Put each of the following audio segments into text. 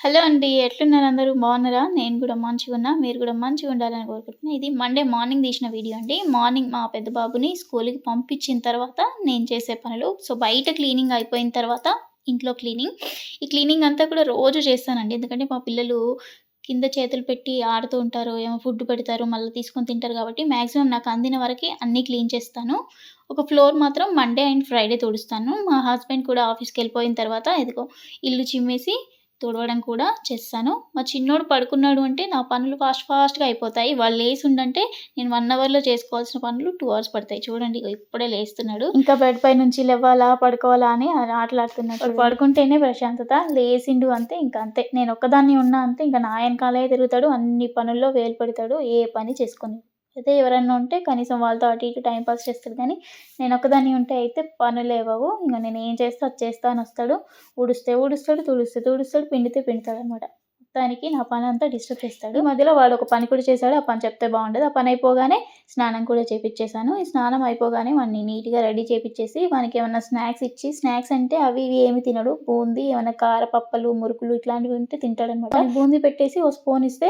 Hello అండి. ఎట్లున్నారు అందరూ? బాగున్నారా? నేను గూడా మంచిగున్నా. మీరు గూడా మంచిగుండాలని కోరుకుంటున్నా. ఇది మండే మార్నింగ్ తీసిన వీడియో అండి. మార్నింగ్ మా పెద్ద బాబుని స్కూలుకి పంపించిన తర్వాత నేను చేసే పనులు. బయట క్లీనింగ్ అయిపోయిన తర్వాత ఇంట్లో క్లీనింగ్. ఈ క్లీనింగ్ అంతా కూడా రోజు చేస్తానండి. ఎందుకంటే మా పిల్లలు కింద చేతులు పెట్టి ఆడుతూ ఉంటారు. ఏమో ఫుడ్ పెడతారు. మళ్ళీ తీసుకొని తింటారు కాబట్టి మాక్సిమం నాకు అందిన వరకి అన్నీ క్లీన్ చేస్తాను. ఒక ఫ్లోర్ మాత్రం మండే అండ్ ఫ్రైడే తుడుస్తాను. మా హస్బెండ్ కూడా ఆఫీస్‌కెళ్ళిపోయిన తర్వాత ఇదిగో ఇల్లు చిమ్మేసి తుడవడం కూడా చేస్తాను. మా చిన్నోడు పడుకున్నాడు అంటే నా పనులు ఫాస్ట్‌గా అయిపోతాయి. వాళ్ళు లేసుండంటే నేను 1 అవర్‌లో చేసుకోవాల్సిన పనులు 2 అవర్స్ పడతాయి. చూడండి ఇగో ఇప్పుడే లేస్తున్నాడు. ఇంకా బెడ్ పై నుంచి లెవ్వాలా, పడుకోవాలా అని ఆటలాడుతున్నాడు. వాడు పడుకుంటేనే ప్రశాంతత. లేసిండు అంతే ఇంక అంతే. నేనొక్కదాన్ని ఉన్నా అంతే ఇంక నా ఎనకాలే తిరుగుతాడు. అన్ని పనుల్లో వేలు పెడతాడు. ఏ పని చేసుకోనివ్వడు. అదే ఎవరన్నా ఉంటే కనీసం వాళ్ళతో అటు ఇటు టైమ్ పాస్ చేస్తాడు గానీ, నేనొక్కదాన్ని ఉంటే అయితే పనులవ్వవు. ఇంక నేనేం చేస్తే అది చేస్తా అనొస్తాడు. ఊడిస్తే ఊడుస్తాడు, తుడిస్తే తుడుస్తాడు, పిండితే పిండుతాడనమాట. మొత్తానికి నా పనంతా డిస్టర్బ్ చేస్తాడు. ఈ మధ్యలో వాడొక పని కూడా చేశాడు. ఆ పని చెప్తే బావుండదు. ఆ పని అయిపోగానే స్నానం కూడా చేపిచ్చేసాను. ఈ స్నానం అయిపోగానే వాడిని నీట్‌గా రెడీ చేపిచ్చేసి వానికేమన్నా స్నాక్స్ ఇచ్చి స్నాక్స్ అంటే అవి ఇవి ఏమి తినడు. బూందీ, ఏమన్నా కారపప్పలు, మురుకులు ఇట్లాంటివి ఉంటే తింటాడనమాట. వానికి బూందీ పెట్టేసి ఓ స్పూన్ ఇస్తే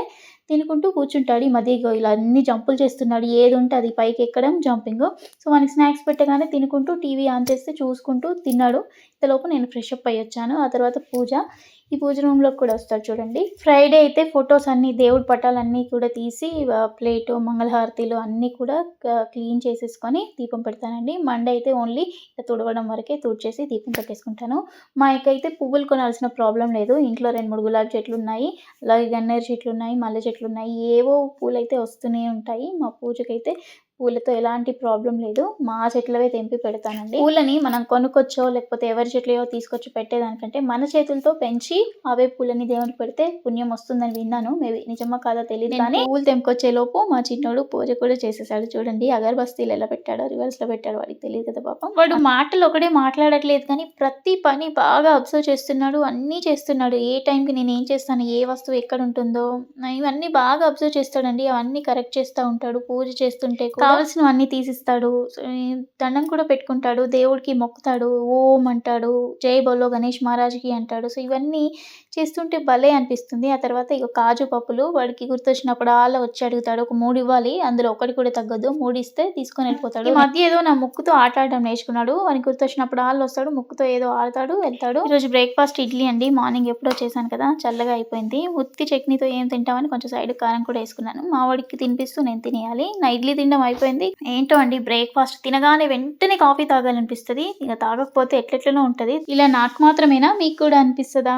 తినుకుంటూ కూర్చుంటాడు. ఈ మధ్య ఇగో ఇలా అన్ని జంపులు చేస్తున్నాడు. ఏదుంటే అది పైకెక్కడం, జంపింగు. వానికి స్నాక్స్ పెట్టగానే తినుకుంటూ టీవీ ఆన్ చేస్తే చూసుకుంటూ తిన్నాడు. ఇంతలోపు నేను ఫ్రెష్ అప్ అయ్యొచ్చాను. ఆ తర్వాత పూజ. ఈ పూజ రూమ్‌లోకి కూడా వస్తాడు చూడండి. ఫ్రైడే అయితే ఫోటోస్ అన్నీ దేవుడి పటాలన్నీ కూడా తీసి ప్లేటు, మంగళహారతిలు అన్నీ కూడా క్లీన్ చేసేసుకొని దీపం పెడతానండి. మండే అయితే ఓన్లీ తుడవడం వరకే తుడిచేసి దీపం పెట్టేసుకుంటాను. మా అక్కయితే పువ్వులు కొనాల్సిన ప్రాబ్లమ్ లేదు. ఇంట్లో 2, 3 గులాబీ చెట్లున్నాయి. అలాగే గన్నేరు చెట్లున్నాయి, మల్లె చెట్లున్నాయి. ఏవో పూలైతే వస్తూనే ఉంటాయి. మా పూజకైతే పూలతో ఎలాంటి ప్రాబ్లమ్ లేదు. మా చెట్లవే తెంపి పెడతానండి. పూలని మనం కొనుక్కొచ్చో, లేకపోతే ఎవరి చెట్లయో తీసుకొచ్చి పెట్టేదానికంటే మన చేతులతో పెంచి అవే పూలని దేవునికి పెడితే పుణ్యం వస్తుందని విన్నాను. మేబీ నిజమో కాదో తెలీదు కానీ పూలు తెంపుకొచ్చేలోపు మా చిన్నోడు పూజ కూడా చేసేసాడు. చూడండి అగరబస్తీలు ఎలా పెట్టాడో రివర్స్‌లో పెట్టాడో వాడికి తెలియదు కదా పాపం. వాడు మాటలు ఒకటే మాట్లాడట్లేదు కానీ ప్రతి పని బాగా అబ్జర్వ్ చేస్తున్నాడు. అన్నీ చేస్తున్నాడు. ఏ టైంకి నేనేం చేస్తాను, ఏ వస్తువు ఎక్కడుంటుందో ఇవన్నీ బాగా అబ్జర్వ్ చేస్తాడండి. అవన్నీ కరెక్ట్ చేస్తా ఉంటాడు. పూజ చేస్తుంటే కావాల్సినవన్నీ తీసిస్తాడు. దండం కూడా పెట్టుకుంటాడు. దేవుడికి మొక్కుతాడు. ఓం అంటాడు. జై బోలో గణేష్ మహారాజ్‌కి అంటాడు. ఇవన్నీ చేస్తుంటే భలే అనిపిస్తుంది. ఆ తర్వాత ఇగ కాజు పప్పులు వాడికి గుర్తొచ్చినప్పుడల్లా వచ్చి అడుగుతాడు. ఒక 3 ఇవ్వాలి. అందులో ఒకటి కూడా తగ్గొద్దు. 3 ఇస్తే తీసుకొని వెళ్ళిపోతాడు. ఈ మధ్య ఏదో నా ముక్కుతో ఆట ఆడడం నేర్చుకున్నాడు. వానికి గుర్తొచ్చినప్పుడల్లా వస్తాడు. ముక్కుతో ఏదో ఆడతాడు, వెళ్తాడు. ఈరోజు బ్రేక్‌ఫాస్ట్ ఇడ్లీ అండి. మార్నింగ్ ఎప్పుడో చేశాను కదా! చల్లగా అయిపోయింది. ఉత్తి చట్నీతో ఏం తింటామని కొంచెం సైడ్‌కి కారం కూడా ఏసుకున్నాను. మా వాడికి తినిపిస్తూ నేను తినేయాలి. నా ఇడ్లీ తినడం అయిపోయింది. ఏంటో అండి బ్రేక్‌ఫాస్ట్ తినగానే వెంటనే కాఫీ తాగాలనిపిస్తది. ఇక తాగకపోతే ఎట్లెట్లనో ఉంటది. ఇలా నాకు మాత్రమేనా? మీకు కూడా అనిపిస్తదా?